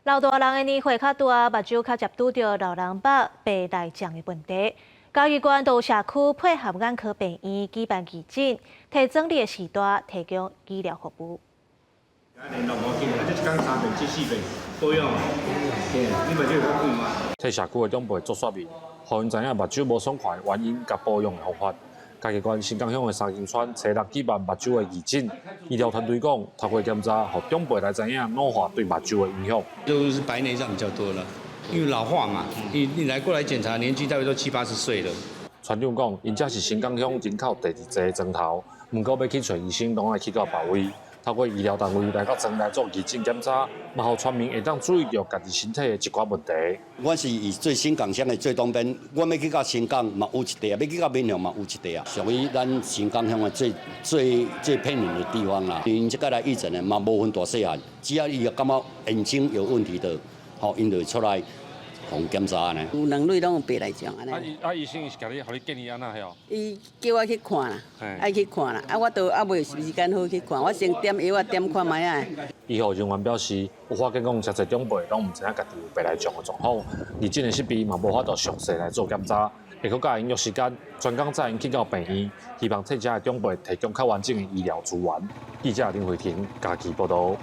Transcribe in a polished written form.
老大人的年岁较大，目睭较接拄到老人白白内障的问题。嘉义县都社区配合眼科病院举办义诊，提整理的时段提供医疗服务。替社区的长辈做说明，互因知影目睭无爽快原因甲保养的方法。嘉义县新港乡的三金村初六举办目睭的义诊，医疗团队讲，透过检查，互长辈来知影老化对目睭的影响。都是白内障比较多了，因为老化嘛，你来过来检查，年纪大概都70、80岁了。村长讲，因这是新港乡人口第2济的庄头，不过要去找医生，拢爱去到别位。透过医疗单位来到庄内做义诊检查，嘛，互村民会当注意到家己身体的一寡问题。我是以最新港乡的最东边，我要去到新港嘛有一地啊，要去到闽南嘛有一地啊，属于咱新港乡的最偏远的地方啦。因这个来义诊的嘛无分大细汉，只要伊感觉眼睛有问题的，好，因就出来互检查呢。有两类拢有白内障安尼。医生是甲你建议安那吼？伊叫我去看啦，爱去看啦，我都未有时间好去看，我先点药点看卖啊。医护人员表示，有发现讲，真侪长辈拢唔知影家己有白内障的状况，而诊的设备嘛无法度详细来做检查，会搁甲因约时间，专工载因去到病院，希望替这些长辈提供较完整的医疗资源。记者林慧婷，嘉义报道。